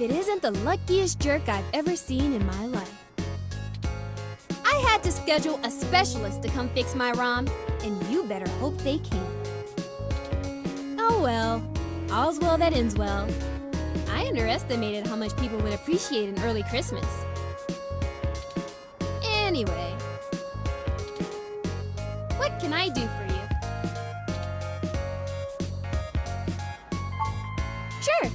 if it isn't the luckiest jerk I've ever seen in my life. I had to schedule a specialist to come fix my ROM, and you better hope they can. Oh well, all's well that ends well. I underestimated how much people would appreciate an early Christmas. Anyway, what can I do for you? Sure,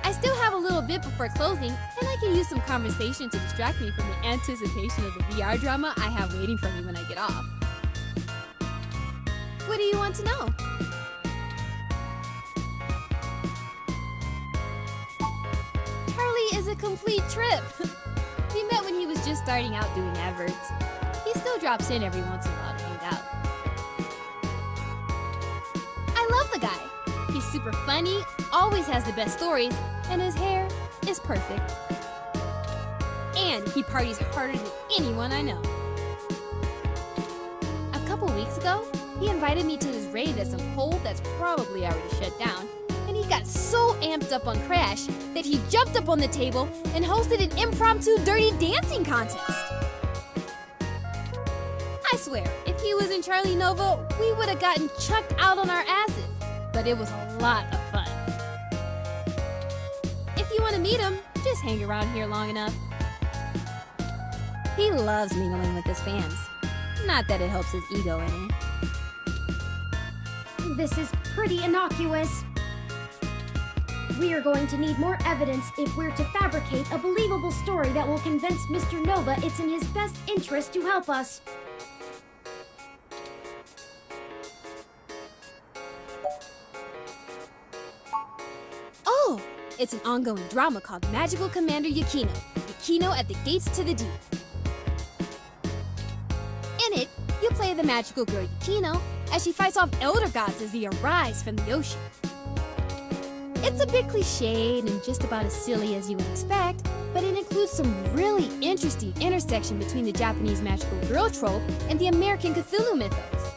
I still have a little bit before closing, and I can use some conversation to distract me from the anticipation of the VR drama I have waiting for me when I get off. What do you want to know? Charlie is a complete trip. We met when he was just starting out doing adverts. He still drops in every once in a while to hang out. I love the guy. He's super funny, always has the best stories, and his hair is perfect. And he parties harder than anyone I know. A couple weeks ago, he invited me to his raid at some hole that's probably already shut down, and he got so amped up on Crash that he jumped up on the table and hosted an impromptu dirty dancing contest. I swear, if he was in Charlie Nova, we would have gotten chucked out on our asses, but it was a lot of fun. If you want to meet him, just hang around here long enough. He loves mingling with his fans. Not that it helps his ego any. This is pretty innocuous. We are going to need more evidence if we're to fabricate a believable story that will convince Mr. Nova it's in his best interest to help us. Oh! It's an ongoing drama called Magical Commander Yukino. Yukino at the Gates to the Deep. In it, you play the magical girl Yukino as she fights off elder gods as they arise from the ocean. It's a bit cliched and just about as silly as you would expect, but it includes some really interesting intersection between the Japanese magical girl trope and the American Cthulhu mythos.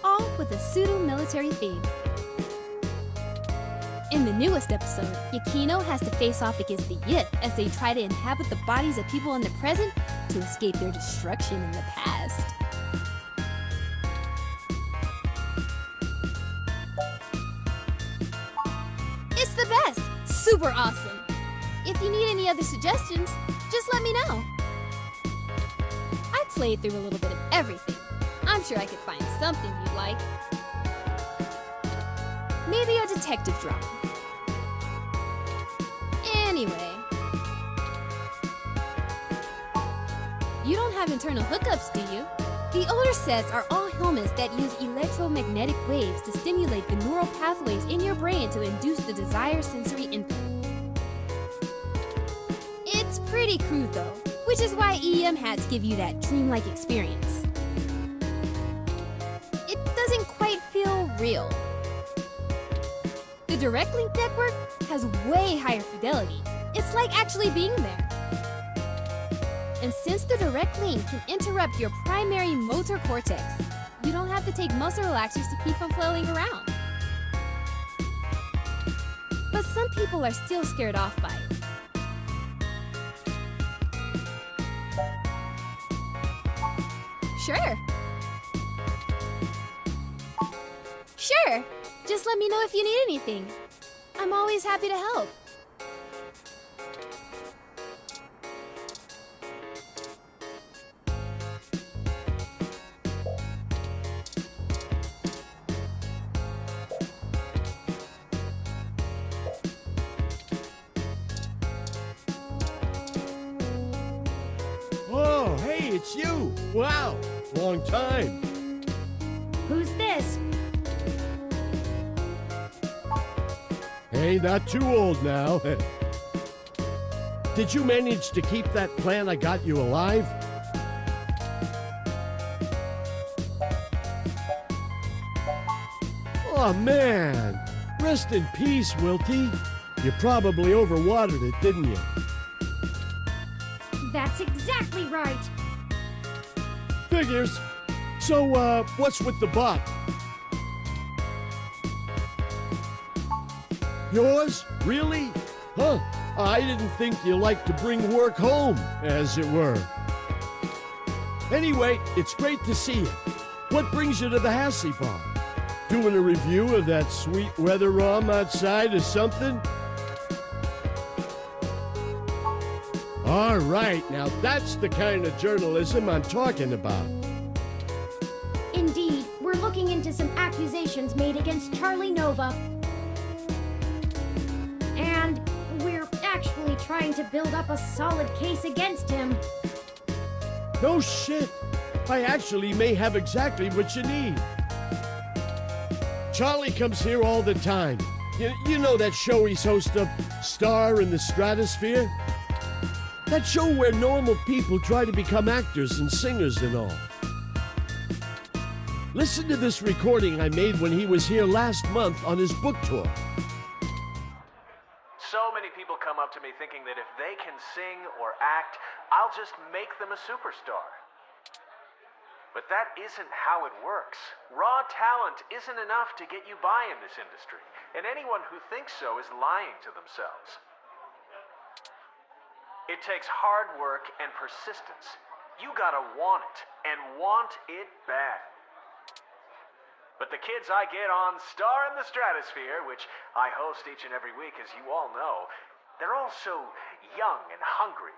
All with a pseudo-military theme. In the newest episode, Yukino has to face off against the Yith as they try to inhabit the bodies of people in the present to escape their destruction in the past. It's the best! Super awesome! If you need any other suggestions, just let me know. I played through a little bit of everything. I'm sure I could find something you'd like. Maybe a detective drama. Anyway. You don't have internal hookups, do you? The older sets are all helmets that use electromagnetic waves to stimulate the neural pathways in your brain to induce the desired sensory input. It's pretty crude though, which is why EM hats give you that dreamlike experience. It doesn't quite feel real. The direct link network has way higher fidelity. It's like actually being there. And since the direct link can interrupt your primary motor cortex, you don't have to take muscle relaxers to keep from flailing around. But some people are still scared off by it. Sure. Sure. Just let me know if you need anything. I'm always happy to help. Oh, hey, it's you! Wow, long time. Who's this? Hey, not too old now. Did you manage to keep that plan I got you alive? Oh, man. Rest in peace, Wilty. You probably overwatered it, didn't you? That's exactly right. Figures. So, what's with the bot? Yours? Really? Huh. I didn't think you liked to bring work home, as it were. Anyway, it's great to see you. What brings you to the Hassey Bar? Doing a review of that sweet weather rom outside or something? All right, now that's the kind of journalism I'm talking about. Indeed, we're looking into some accusations made against Charlie Nova. And we're actually trying to build up a solid case against him. No shit. I actually may have exactly what you need. Charlie comes here all the time. You know that show he's host of, Star in the Stratosphere? That show where normal people try to become actors and singers and all. Listen to this recording I made when he was here last month on his book tour. So many people come up to me thinking that if they can sing or act, I'll just make them a superstar. But that isn't how it works. Raw talent isn't enough to get you by in this industry, and anyone who thinks so is lying to themselves. It takes hard work and persistence. You gotta want it, and want it bad. But the kids I get on Star in the Stratosphere, which I host each and every week, as you all know, they're all so young and hungry.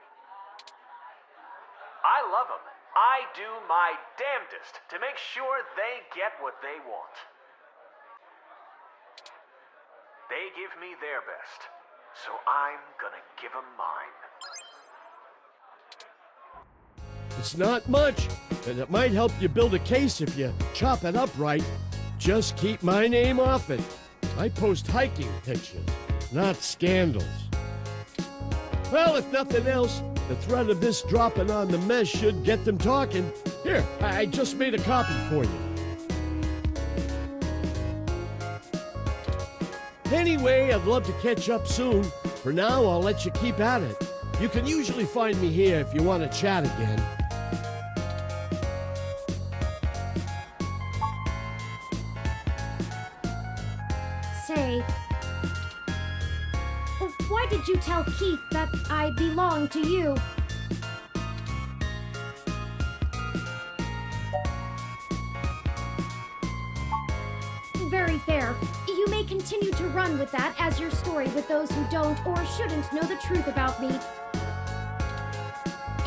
I love them. I do my damnedest to make sure they get what they want. They give me their best, so I'm gonna give them mine. It's not much, and it might help you build a case if you chop it up right. Just keep my name off it. I post hiking pictures, not scandals. Well, if nothing else, the threat of this dropping on the mesh should get them talking. Here, I just made a copy for you. Anyway, I'd love to catch up soon. For now, I'll let you keep at it. You can usually find me here if you want to chat again. Say, why did you tell Keith that I belong to you? Very fair. You may continue to run with that as your story with those who don't or shouldn't know the truth about me.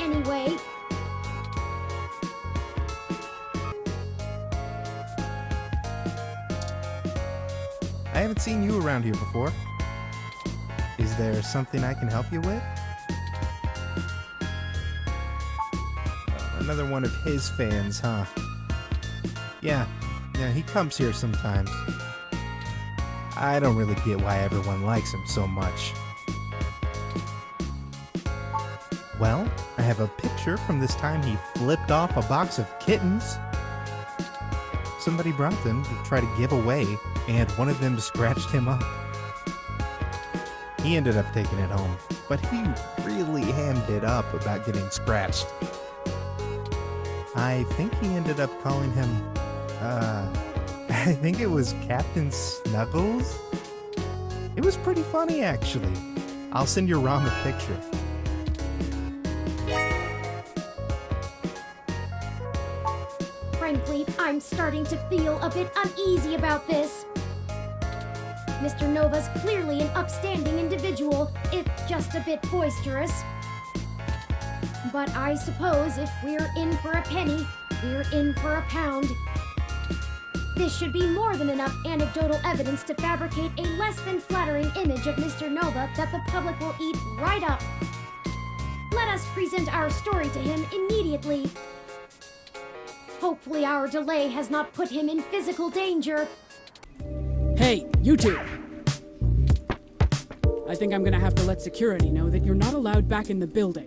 Anyway, I haven't seen you around here before. Is there something I can help you with? Another one of his fans, huh? Yeah, he comes here sometimes. I don't really get why everyone likes him so much. Well, I have a picture from this time he flipped off a box of kittens. Somebody brought them to try to give away, and one of them scratched him up. He ended up taking it home, but he really hammed it up about getting scratched. I think he ended up calling him, I think it was Captain Snuggles? It was pretty funny, actually. I'll send your Rom a picture. frankly, I'm starting to feel a bit uneasy about this. Mr. Nova's clearly an upstanding individual, if just a bit boisterous. But I suppose if we're in for a penny, we're in for a pound. This should be more than enough anecdotal evidence to fabricate a less than flattering image of Mr. Nova that the public will eat right up. Let us present our story to him immediately. Hopefully our delay has not put him in physical danger. Hey, you two! I think I'm gonna have to let security know that you're not allowed back in the building.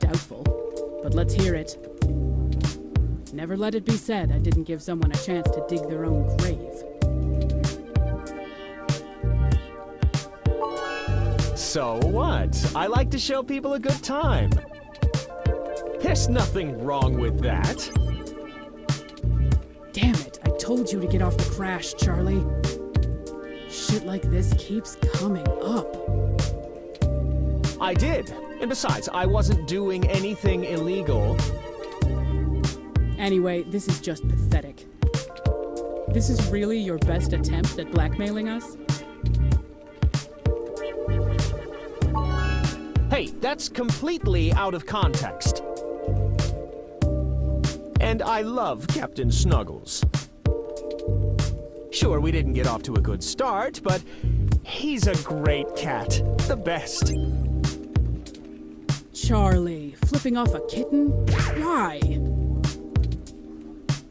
Doubtful, but let's hear it. Never let it be said I didn't give someone a chance to dig their own grave. So what? I like to show people a good time. There's nothing wrong with that. told you to get off the crash, Charlie. Shit like this keeps coming up. I did. And besides, I wasn't doing anything illegal. Anyway, this is just pathetic. This is really your best attempt at blackmailing us? Hey, that's completely out of context. And I love Captain Snuggles. Sure, we didn't get off to a good start, but he's a great cat. The best. Charlie, flipping off a kitten? Why?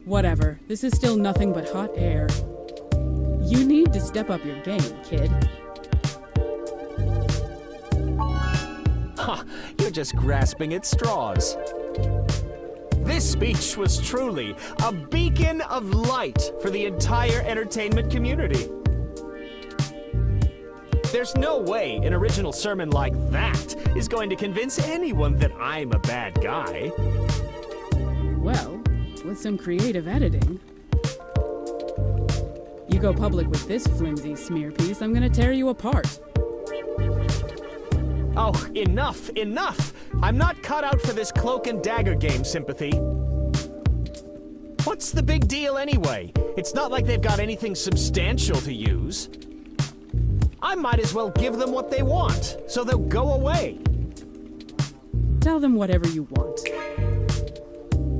Whatever, this is still nothing but hot air. You need to step up your game, kid. Ha! You're just grasping at straws. This speech was truly a beacon of light for the entire entertainment community. There's no way an original sermon like that is going to convince anyone that I'm a bad guy. Well, with some creative editing. You go public with this flimsy smear piece, I'm gonna tear you apart. Oh, enough, enough! I'm not cut out for this cloak and dagger game, Sympathy. What's the big deal anyway? It's not like they've got anything substantial to use. I might as well give them what they want, so they'll go away. Tell them whatever you want.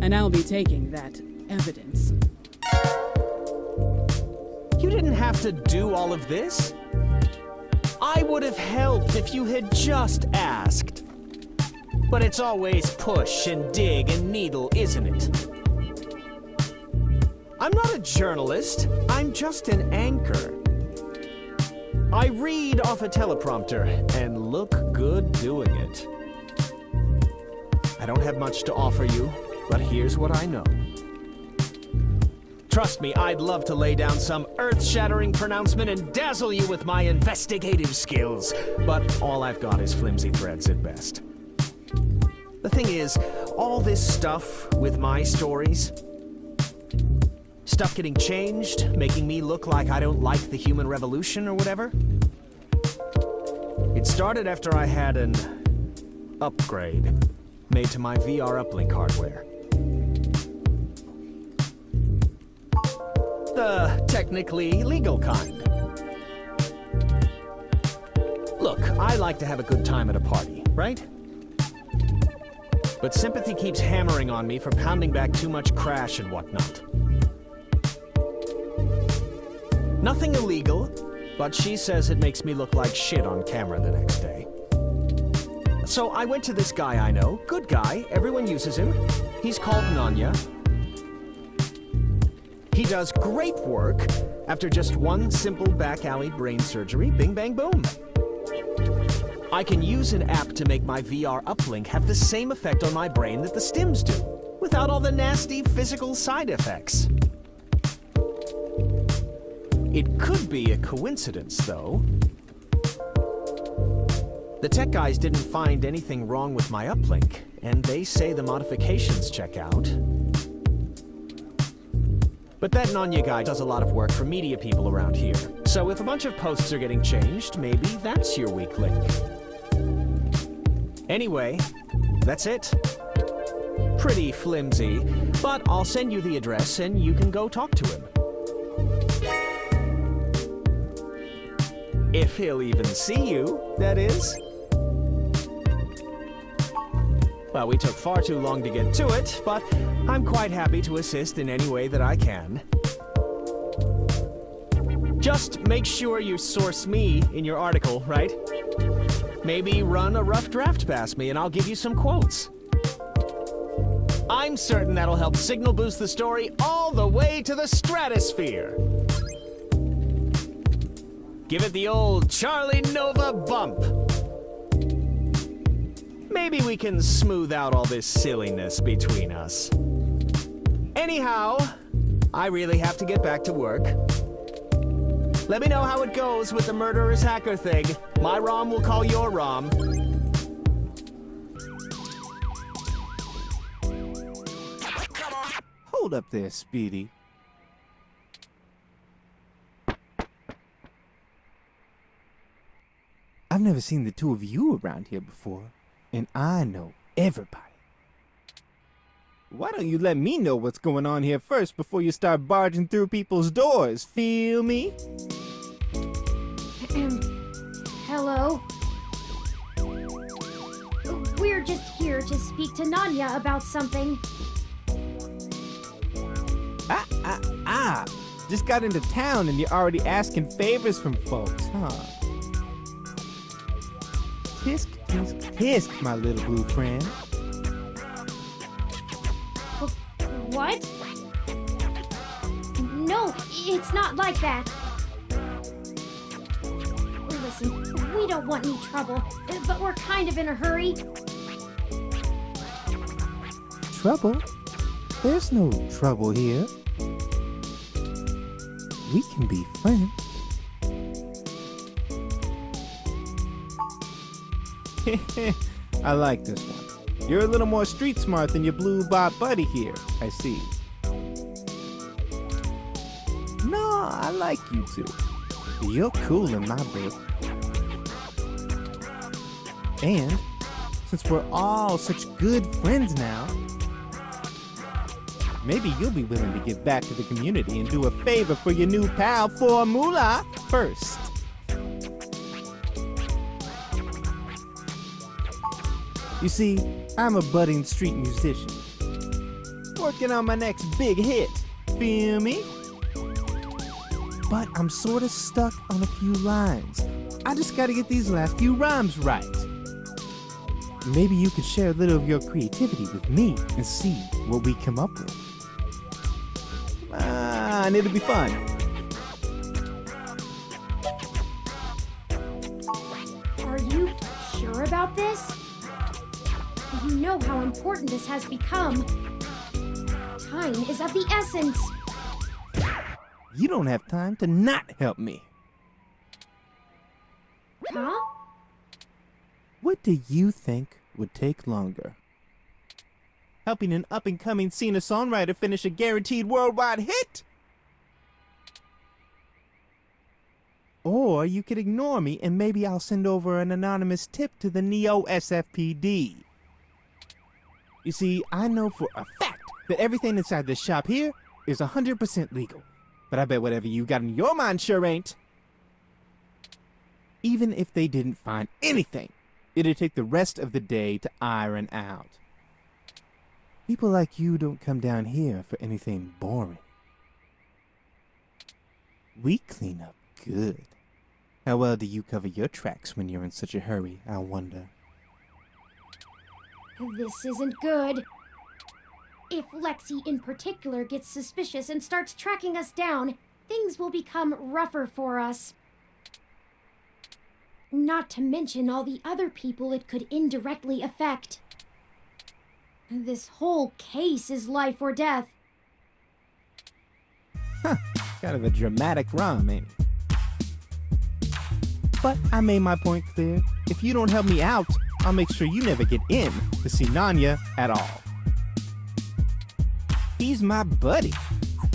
And I'll be taking that evidence. You didn't have to do all of this. I would have helped if you had just asked. But it's always push and dig and needle, isn't it? I'm not a journalist. I'm just an anchor. I read off a teleprompter and look good doing it. I don't have much to offer you, but here's what I know. Trust me, I'd love to lay down some earth-shattering pronouncement and dazzle you with my investigative skills, but all I've got is flimsy threads at best. The thing is, all this stuff with my stories, stuff getting changed, making me look like I don't like the human revolution or whatever, it started after I had an upgrade made to my VR uplink hardware. The technically legal kind. Look, I like to have a good time at a party, right? But Sympathy keeps hammering on me for pounding back too much crash and whatnot. Nothing illegal, but she says it makes me look like shit on camera the next day. So I went to this guy I know, good guy, everyone uses him. He's called Nanya. He does great work after just one simple back alley brain surgery, bing bang boom. I can use an app to make my VR uplink have the same effect on my brain that the stims do, without all the nasty physical side effects. It could be a coincidence, though. The tech guys didn't find anything wrong with my uplink, and they say the modifications check out. But that Nanya guy does a lot of work for media people around here. So if a bunch of posts are getting changed, maybe that's your weak link. Anyway, that's it. Pretty flimsy, but I'll send you the address and you can go talk to him. If he'll even see you, that is. Well, we took far too long to get to it, but I'm quite happy to assist in any way that I can. Just make sure you source me in your article, right? Maybe run a rough draft past me and I'll give you some quotes. I'm certain that'll help signal boost the story all the way to the stratosphere. Give it the old Charlie Nova bump. Maybe we can smooth out all this silliness between us. Anyhow, I really have to get back to work. Let me know how it goes with the murderous hacker thing. My ROM will call your ROM. Hold up there, Speedy. never seen the two of you around here before, and I know everybody. Why don't you let me know what's going on here first before you start barging through people's doors, feel me? Hello? We're just here to speak to Nanya about something. Just got into town and you're already asking favors from folks, huh? Tisk, tisk, tisk, my little blue friend. What? No, it's not like that. Listen, we don't want any trouble, but we're kind of in a hurry. Trouble? There's no trouble here. We can be friends. I like this one. You're a little more street smart than your blue bot buddy here, I see. No, I like you two. You're cool in my book. And since we're all such good friends now, maybe you'll be willing to give back to the community and do a favor for your new pal Formula first. You see, I'm a budding street musician, working on my next big hit, feel me? But I'm sorta stuck on a few lines. I just gotta get these last few rhymes right. Maybe you could share a little of your creativity with me and see what we come up with. And it'll be fun. Are you sure about this? You know how important this has become. Time is of the essence. You don't have time to not help me. Huh? What do you think would take longer? Helping an up-and-coming singer-songwriter finish a guaranteed worldwide hit? Or you could ignore me and maybe I'll send over an anonymous tip to the Neo-SFPD. You see, I know for a fact that everything inside this shop here is 100% legal. But I bet whatever you got in your mind sure ain't. Even if they didn't find anything, it'd take the rest of the day to iron out. People like you don't come down here for anything boring. We clean up good. How well do you cover your tracks when you're in such a hurry, I wonder? This isn't good. If Lexi in particular gets suspicious and starts tracking us down, things will become rougher for us. Not to mention all the other people it could indirectly affect. This whole case is life or death. Huh, kind of a dramatic rhyme, ain't it? But I made my point clear. If you don't help me out, I'll make sure you never get in to see Nanya at all. He's my buddy.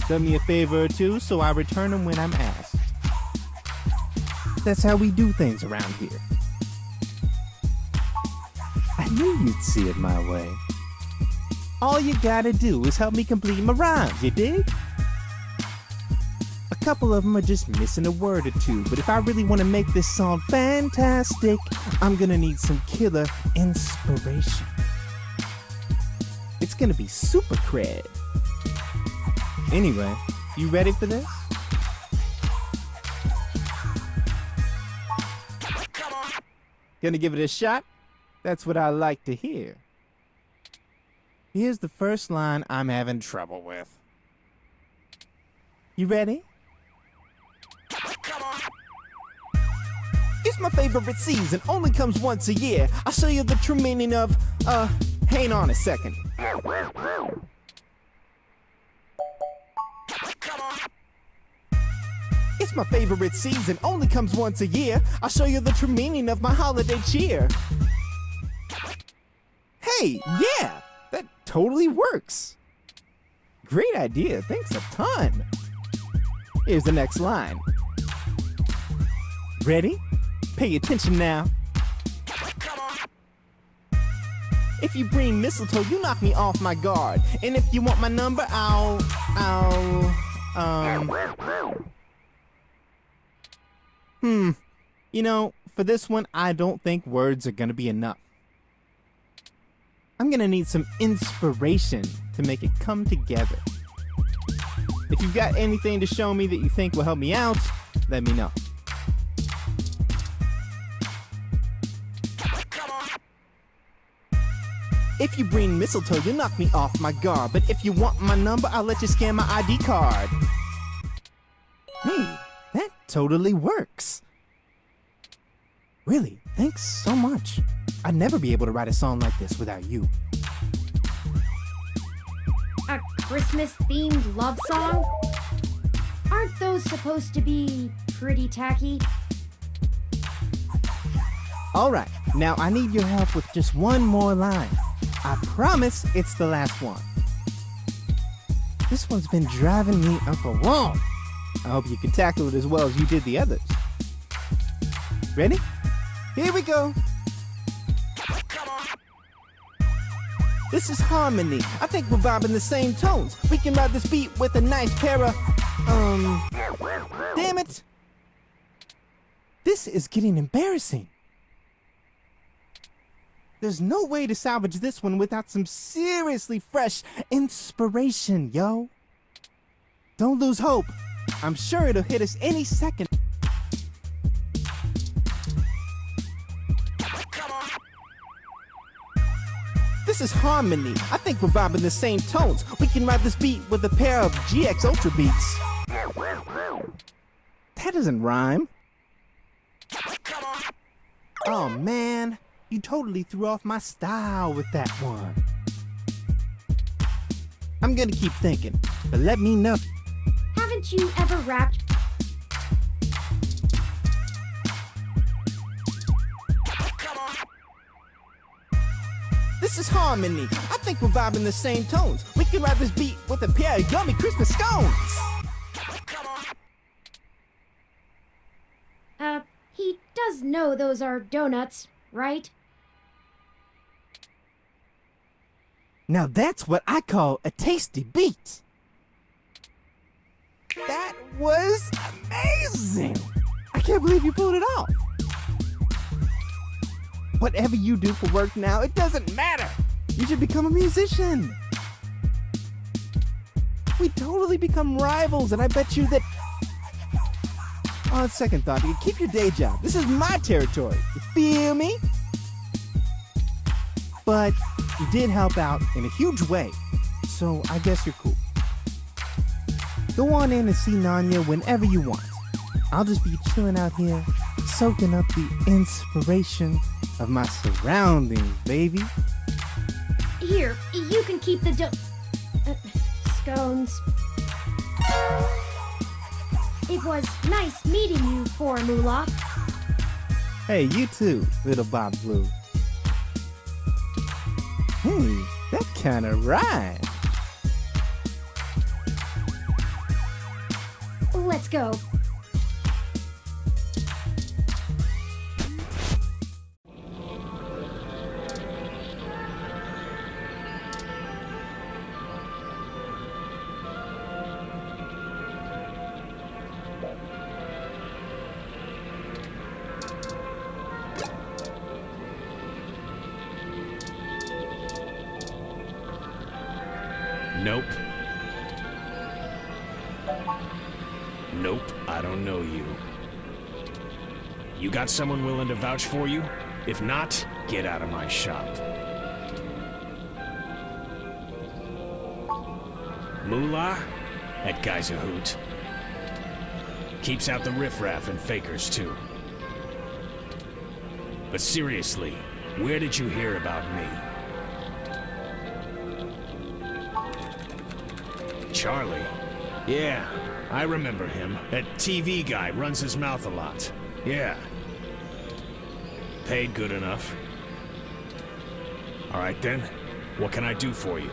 Done me a favor or two, so I return him when I'm asked. That's how we do things around here. I knew you'd see it my way. All you gotta do is help me complete my rhymes, you dig? A couple of them are just missing a word or two, but if I really want to make this song fantastic, I'm gonna need some killer inspiration. It's gonna be super cred. Anyway, you ready for this? Gonna give it a shot? That's what I like to hear. Here's the first line I'm having trouble with. You ready? It's my favorite season, only comes once a year. I'll show you the true meaning of, hang on a second. It's my favorite season, only comes once a year. I'll show you the true meaning of my holiday cheer. Hey, yeah, that totally works. Great idea, thanks a ton. Here's the next line. Ready? Pay attention now. If you bring mistletoe, you knock me off my guard. And if you want my number, You know, for this one, I don't think words are gonna be enough. I'm gonna need some inspiration to make it come together. If you've got anything to show me that you think will help me out, let me know. If you bring mistletoe, you'll knock me off my guard. But if you want my number, I'll let you scan my ID card. Hey, that totally works. Really, thanks so much. I'd never be able to write a song like this without you. A Christmas-themed love song? Aren't those supposed to be pretty tacky? All right, now I need your help with just one more line. I promise it's the last one. This one's been driving me up a wall. I hope you can tackle it as well as you did the others. Ready? Here we go. This is harmony. I think we're vibing the same tones. We can ride this beat with a nice pair of, damn it. This is getting embarrassing. There's no way to salvage this one without some seriously fresh inspiration, yo. Don't lose hope. I'm sure it'll hit us any second. This is harmony. I think we're vibing the same tones. We can ride this beat with a pair of GX Ultra beats. That doesn't rhyme. Oh man. You totally threw off my style with that one. I'm gonna keep thinking, but let me know. Haven't you ever rapped? This is harmony. I think we're vibing the same tones. We can ride this beat with a pair of yummy Christmas scones. He does know those are donuts, right? Now that's what I call a tasty beat. That was amazing. I can't believe you pulled it off. Whatever you do for work now, it doesn't matter. You should become a musician. We totally become rivals, and I bet you that... On second thought, you keep your day job. This is my territory. You feel me? But you did help out in a huge way, so I guess you're cool. Go on in and see Nanya whenever you want. I'll just be chilling out here, soaking up the inspiration of my surroundings, baby. Here, you can keep the scones. It was nice meeting you, poor Moolah. Hey, you too, little Bob Blue. Hey, that kinda rhymes. Let's go. Nope. Nope, I don't know you. You got someone willing to vouch for you? If not, get out of my shop. Moolah? That guy's a hoot. Keeps out the riffraff and fakers, too. But seriously, where did you hear about me? Charlie? Yeah, I remember him. That TV guy runs his mouth a lot. Yeah. Paid good enough. All right then, what can I do for you?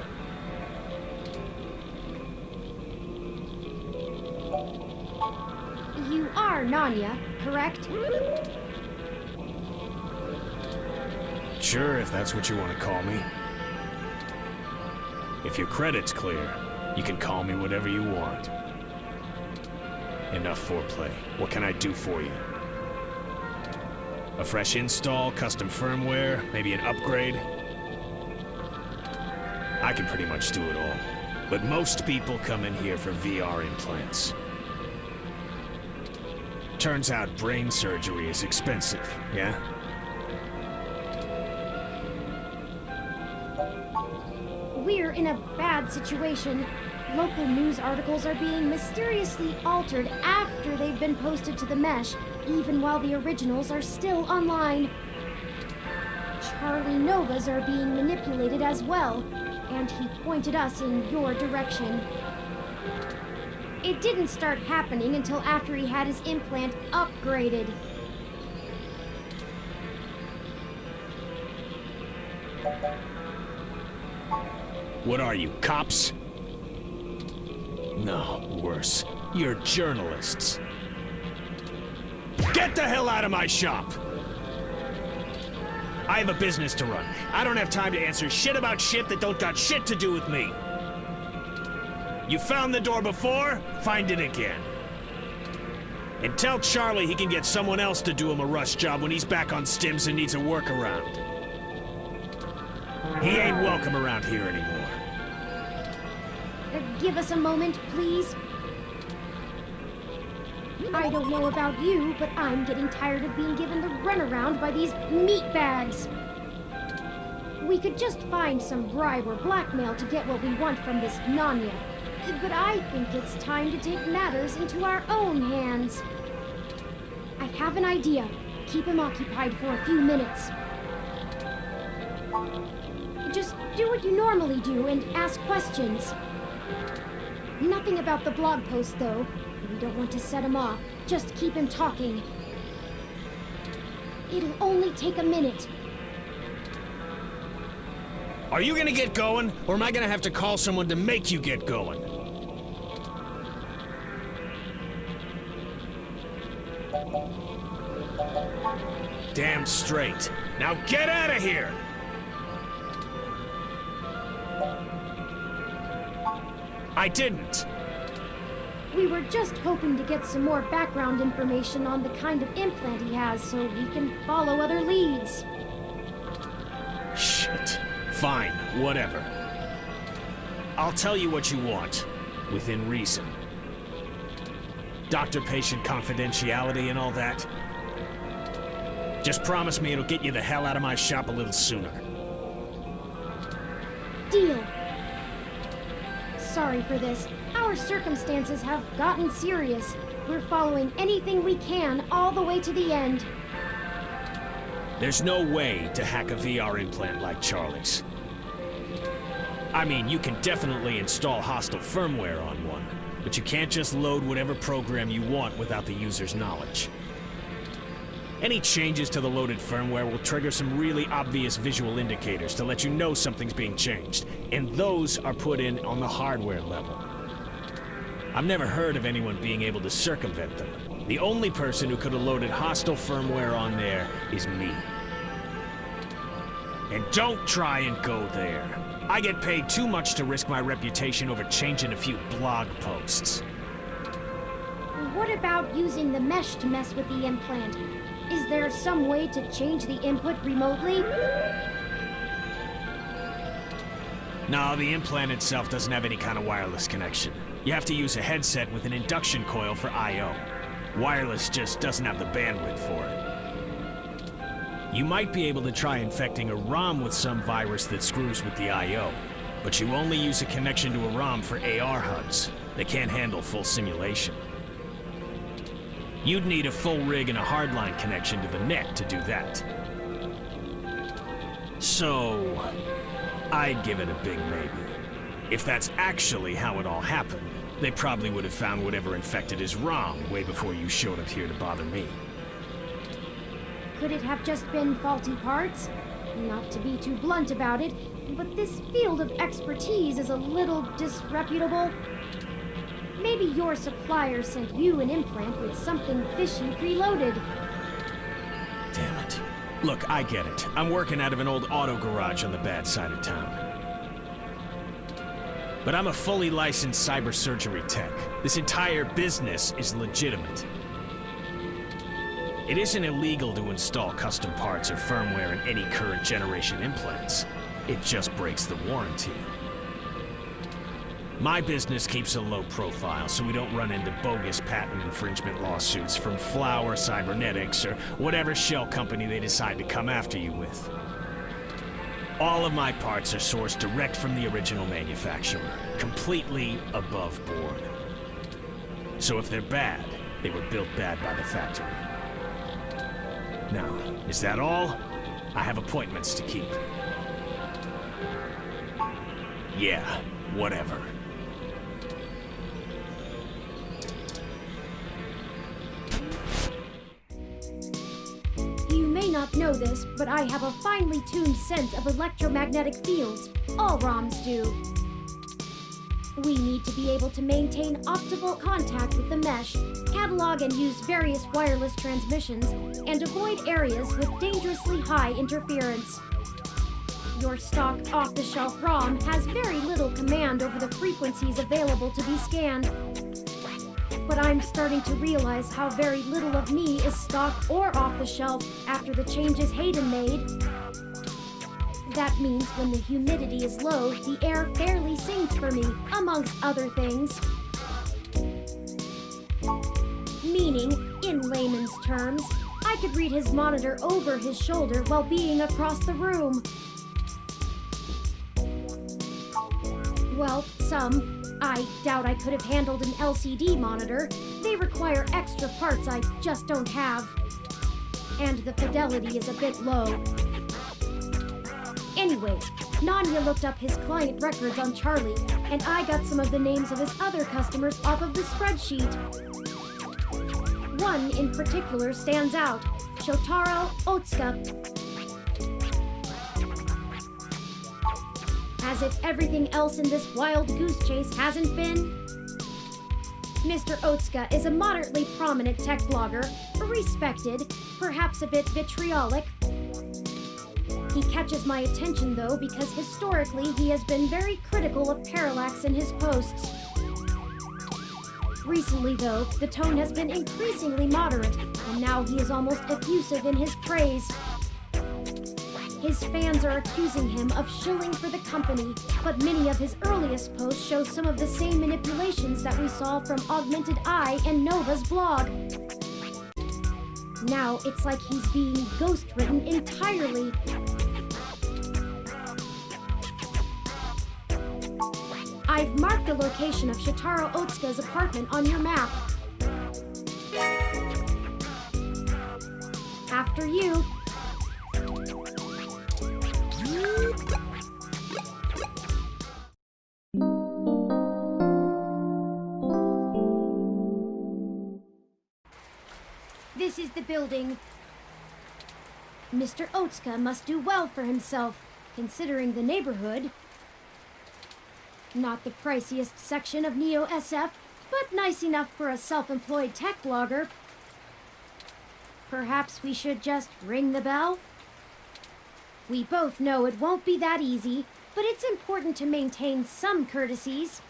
You are Nanya, correct? Sure, if that's what you want to call me. If your credit's clear, you can call me whatever you want. Enough foreplay. What can I do for you? A fresh install, custom firmware, maybe an upgrade? I can pretty much do it all. But most people come in here for VR implants. Turns out brain surgery is expensive, yeah? We're in a bad situation. Local news articles are being mysteriously altered after they've been posted to the mesh, even while the originals are still online. Charlie Novas are being manipulated as well, and he pointed us in your direction. It didn't start happening until after he had his implant upgraded. What are you, cops? No, worse. You're journalists. Get the hell out of my shop! I have a business to run. I don't have time to answer shit about shit that don't got shit to do with me. You found the door before? Find it again. And tell Charlie he can get someone else to do him a rush job when he's back on stims and needs a workaround. He ain't welcome around here anymore. Give us a moment, please. I don't know about you, but I'm getting tired of being given the runaround by these meatbags. We could just find some bribe or blackmail to get what we want from this Nanya. But I think it's time to take matters into our own hands. I have an idea. Keep him occupied for a few minutes. Just do what you normally do and ask questions. Nothing about the blog post, though. We don't want to set him off. Just keep him talking. It'll only take a minute. Are you gonna get going, or am I gonna have to call someone to make you get going? Damn straight. Now get out of here! I didn't. We were just hoping to get some more background information on the kind of implant he has so we can follow other leads. Shit. Fine, whatever. I'll tell you what you want, within reason. Doctor-patient confidentiality and all that. Just promise me it'll get you the hell out of my shop a little sooner. Deal. Sorry for this. Our circumstances have gotten serious. We're following anything we can all the way to the end. There's no way to hack a VR implant like Charlie's. I mean, you can definitely install hostile firmware on one, but you can't just load whatever program you want without the user's knowledge. Any changes to the loaded firmware will trigger some really obvious visual indicators to let you know something's being changed, and those are put in on the hardware level. I've never heard of anyone being able to circumvent them. The only person who could have loaded hostile firmware on there is me. And don't try and go there. I get paid too much to risk my reputation over changing a few blog posts. What about using the mesh to mess with the implant? Is there some way to change the input remotely? No, the implant itself doesn't have any kind of wireless connection. You have to use a headset with an induction coil for I/O. Wireless just doesn't have the bandwidth for it. You might be able to try infecting a ROM with some virus that screws with the I/O, but you only use a connection to a ROM for AR HUDs. They can't handle full simulation. You'd need a full rig and a hardline connection to the net to do that. So, I'd give it a big maybe. If that's actually how it all happened, they probably would have found whatever infected his ROM way before you showed up here to bother me. Could it have just been faulty parts? Not to be too blunt about it, but this field of expertise is a little disreputable. Maybe your supplier sent you an implant with something fishy preloaded. Damn it. Look, I get it. I'm working out of an old auto garage on the bad side of town. But I'm a fully licensed cyber surgery tech. This entire business is legitimate. It isn't illegal to install custom parts or firmware in any current generation implants. It just breaks the warranty. My business keeps a low profile so we don't run into bogus patent infringement lawsuits from Flower Cybernetics or whatever shell company they decide to come after you with. All of my parts are sourced direct from the original manufacturer, completely above board. So if they're bad, they were built bad by the factory. Now, is that all? I have appointments to keep. Yeah, whatever. You may not know this, but I have a finely tuned sense of electromagnetic fields. All ROMs do. We need to be able to maintain optimal contact with the mesh, catalog and use various wireless transmissions, and avoid areas with dangerously high interference. Your stock off-the-shelf ROM has very little command over the frequencies available to be scanned. But I'm starting to realize how very little of me is stock or off-the-shelf after the changes Hayden made. That means when the humidity is low, the air fairly sings for me, amongst other things. Meaning, in layman's terms, I could read his monitor over his shoulder while being across the room. Well, some. I doubt I could have handled an LCD monitor. They require extra parts I just don't have. And the fidelity is a bit low. Anyways, Nanya looked up his client records on Charlie, and I got some of the names of his other customers off of the spreadsheet. One in particular stands out, Shotaro Otsuka. As if everything else in this wild goose chase hasn't been. Mr. Otsuka is a moderately prominent tech blogger, respected, perhaps a bit vitriolic. He catches my attention though because historically he has been very critical of parallax in his posts. Recently though, the tone has been increasingly moderate, and now he is almost effusive in his praise. His fans are accusing him of shilling for the company, but many of his earliest posts show some of the same manipulations that we saw from Augmented Eye and Nova's blog. Now it's like he's being ghost-written entirely. I've marked the location of Shotaro Otsuka's apartment on your map. After you. This is the building. Mr. Otsuka must do well for himself, considering the neighborhood. Not the priciest section of Neo SF, but nice enough for a self-employed tech blogger. Perhaps we should just ring the bell? We both know it won't be that easy, but it's important to maintain some courtesies.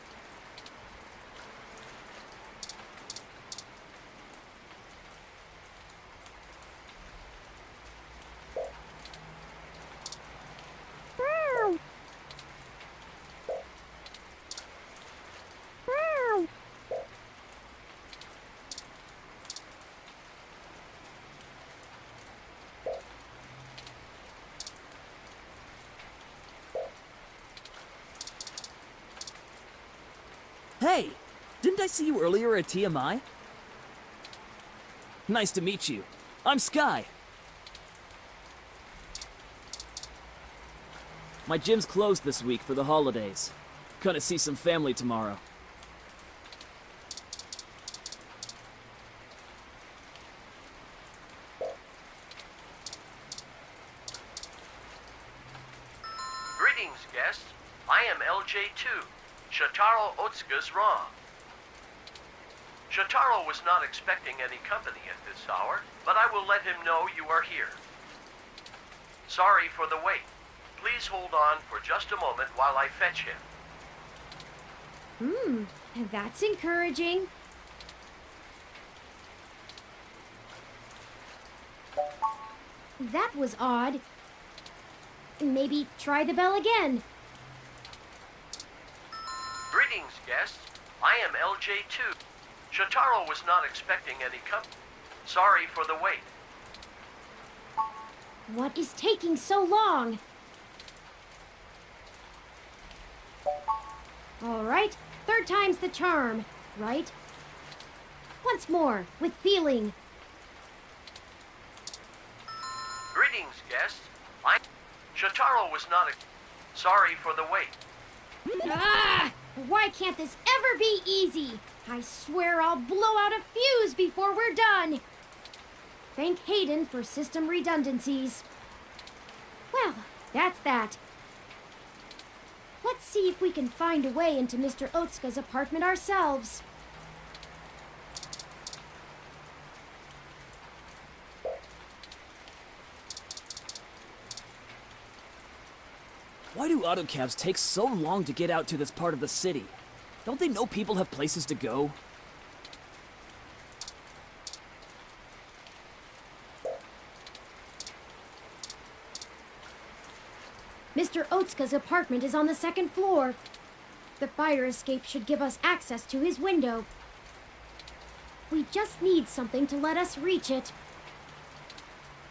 Hey! Didn't I see you earlier at TMI? Nice to meet you. I'm Sky. My gym's closed this week for the holidays. Gonna see some family tomorrow. Greetings, guests. I am LJ2. Shotaro Otsuka's ROM. Shotaro was not expecting any company at this hour, but I will let him know you are here. Sorry for the wait. Please hold on for just a moment while I fetch him. That's encouraging. That was odd. Maybe try the bell again. Greetings, guests. I am LJ2. Shotaro was not expecting any company. Sorry for the wait. What is taking so long? All right, third time's the charm, right? Once more, with feeling. Greetings, guests. Shotaro was not sorry for the wait. Ah! Why can't this ever be easy? I swear I'll blow out a fuse before we're done. Thank Hayden for system redundancies. Well, that's that. Let's see if we can find a way into Mr. Otsuka's apartment ourselves. Why do autocabs take so long to get out to this part of the city? Don't they know people have places to go? Mr. Otsuka's apartment is on the second floor. The fire escape should give us access to his window. We just need something to let us reach it.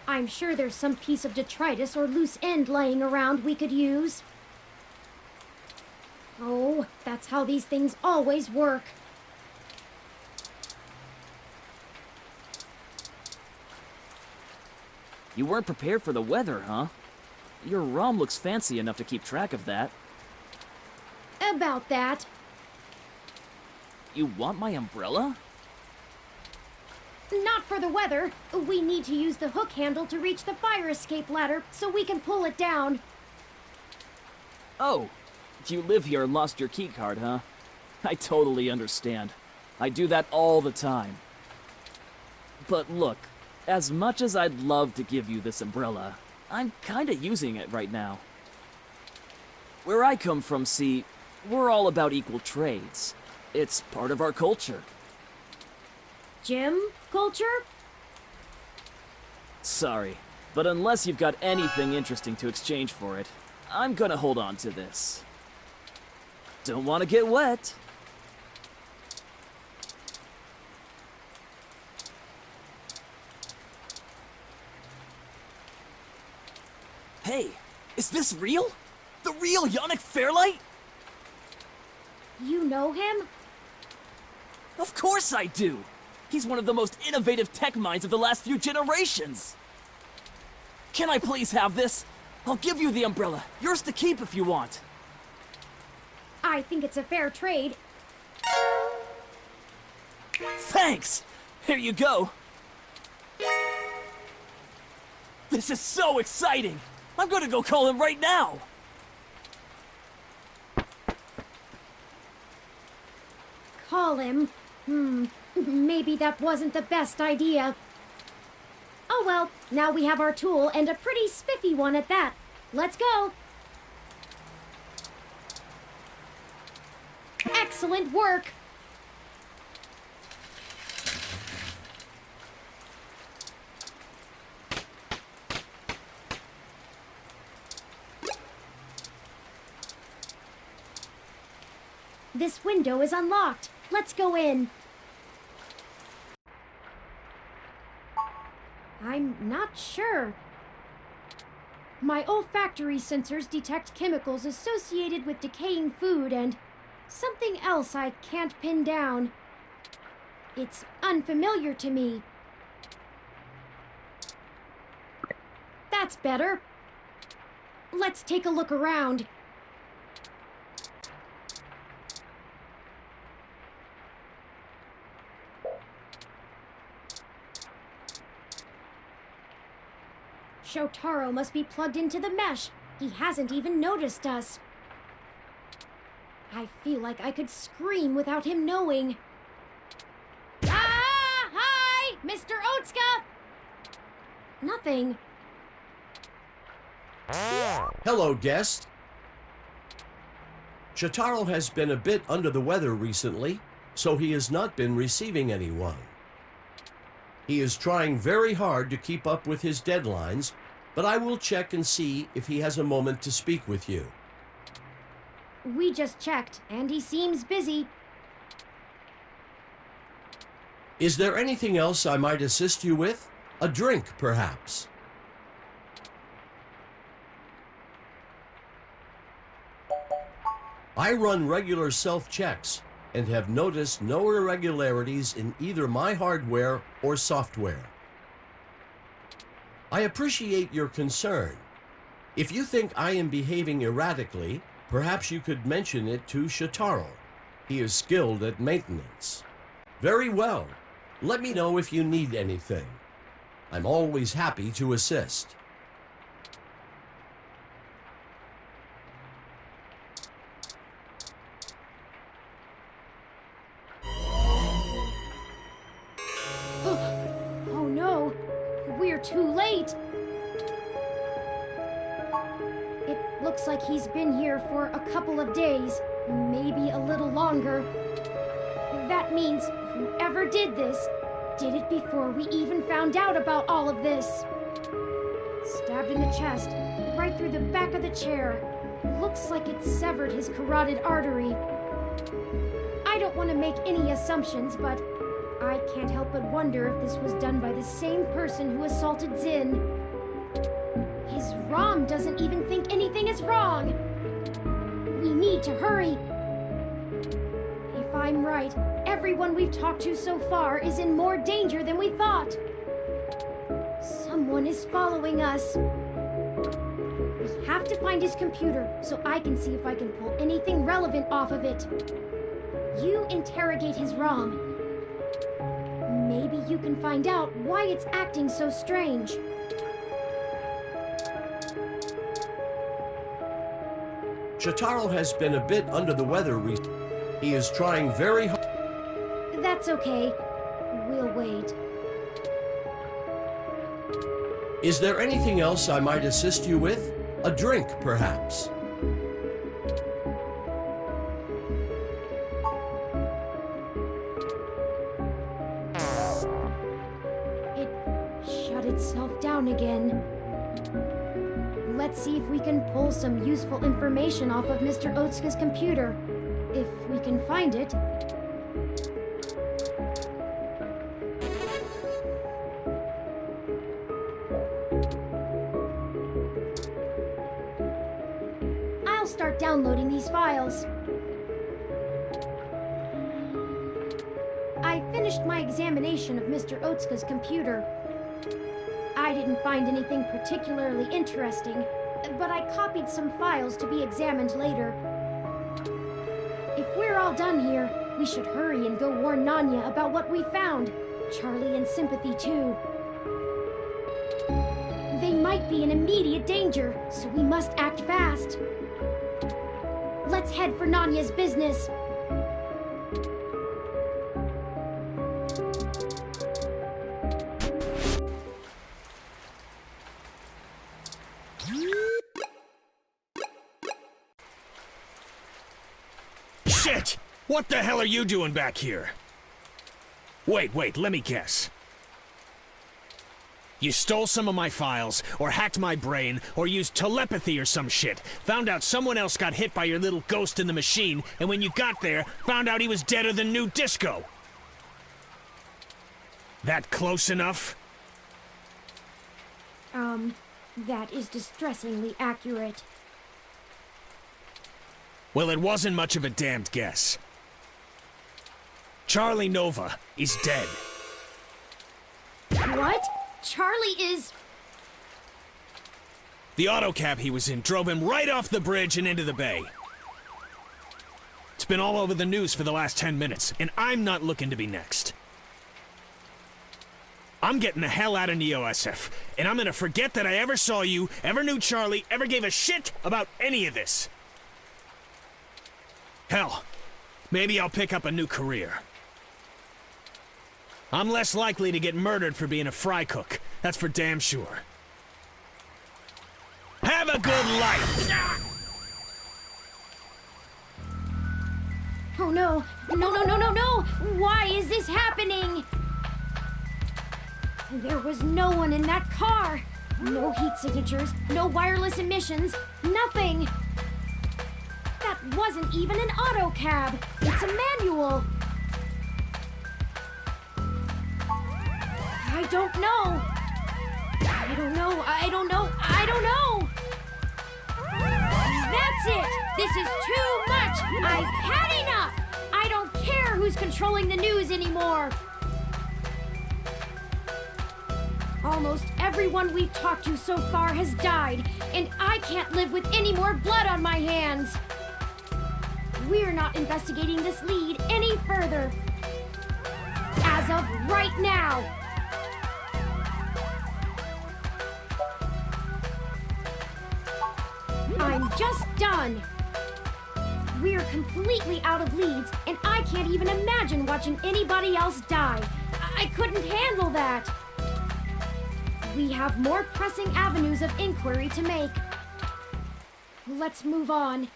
I'm sure there's some piece of detritus or loose end lying around we could use. Oh, that's how these things always work. You weren't prepared for the weather, huh? Your ROM looks fancy enough to keep track of that. About that. You want my umbrella? Not for the weather. We need to use the hook handle to reach the fire escape ladder so we can pull it down. Oh, you live here and lost your keycard, huh? I totally understand. I do that all the time. But look, as much as I'd love to give you this umbrella, I'm kinda using it right now. Where I come from, see, we're all about equal trades. It's part of our culture. Gym culture? Sorry, but unless you've got anything interesting to exchange for it, I'm gonna hold on to this. Don't want to get wet. Hey, is this real? The real Yannick Fairlight? You know him? Of course I do! He's one of the most innovative tech minds of the last few generations! Can I please have this? I'll give you the umbrella. Yours to keep if you want. I think it's a fair trade. Thanks! Here you go. This is so exciting! I'm gonna go call him right now! Call him? Maybe that wasn't the best idea. Oh well, now we have our tool and a pretty spiffy one at that. Let's go! Excellent work! This window is unlocked. Let's go in. I'm not sure. My olfactory sensors detect chemicals associated with decaying food and something else I can't pin down. It's unfamiliar to me. That's better. Let's take a look around. Shotaro must be plugged into the mesh. He hasn't even noticed us. I feel like I could scream without him knowing. Ah! Hi! Mr. Otsuka! Nothing. Hello, guest. Ch3 has been a bit under the weather recently, so he has not been receiving anyone. He is trying very hard to keep up with his deadlines, but I will check and see if he has a moment to speak with you. We just checked, and he seems busy. Is there anything else I might assist you with? A drink, perhaps? I run regular self-checks and have noticed no irregularities in either my hardware or software. I appreciate your concern. If you think I am behaving erratically, perhaps you could mention it to ch3. He is skilled at maintenance. Very well. Let me know if you need anything. I'm always happy to assist. Oh no, we're too late. It looks like he's been here for a couple of days, maybe a little longer. That means whoever did this did it before we even found out about all of this. Stabbed in the chest, right through the back of the chair. Looks like it severed his carotid artery. I don't want to make any assumptions, but I can't help but wonder if this was done by the same person who assaulted Zin. His ROM doesn't even think anything is wrong. We need to hurry. If I'm right, everyone we've talked to so far is in more danger than we thought. Someone is following us. We have to find his computer so I can see if I can pull anything relevant off of it. You interrogate his ROM. Maybe you can find out why it's acting so strange. Ch3 has been a bit under the weather recently. He is trying very hard. That's okay. We'll wait. Is there anything else I might assist you with? A drink, perhaps? It shut itself down again. Let's see if we can pull some useful information off of Mr. Otsuka's computer. If we can find it. I'll start downloading these files. I finished my examination of Mr. Otsuka's computer. I didn't find anything particularly interesting, but I copied some files to be examined later. If we're all done here, we should hurry and go warn Nanya about what we found. Charlie and Sympathy, too. They might be in immediate danger, so we must act fast. Let's head for Nanya's business. Shit! What the hell are you doing back here? Wait, let me guess. You stole some of my files, or hacked my brain, or used telepathy or some shit. Found out someone else got hit by your little ghost in the machine, and when you got there, found out he was deader than new disco. That close enough? That is distressingly accurate. Well, it wasn't much of a damned guess. Charlie Nova is dead. What? Charlie is... The autocab he was in drove him right off the bridge and into the bay. It's been all over the news for the last 10 minutes, and I'm not looking to be next. I'm getting the hell out of Neo-SF, and I'm gonna forget that I ever saw you, ever knew Charlie, ever gave a shit about any of this. Hell, maybe I'll pick up a new career. I'm less likely to get murdered for being a fry cook, that's for damn sure. Have Have a good life! Oh no! No, no, no, no, no! Why is this happening? There was no one in that car! No heat signatures, no wireless emissions, nothing! That wasn't even an auto cab! It's a manual! I don't know! I don't know! I don't know! That's it! This is too much! I've had enough! I don't care who's controlling the news anymore! Almost everyone we've talked to so far has died, and I can't live with any more blood on my hands! We're not investigating this lead any further. As of right now! I'm just done! We're completely out of leads, and I can't even imagine watching anybody else die. I couldn't handle that! We have more pressing avenues of inquiry to make. Let's move on.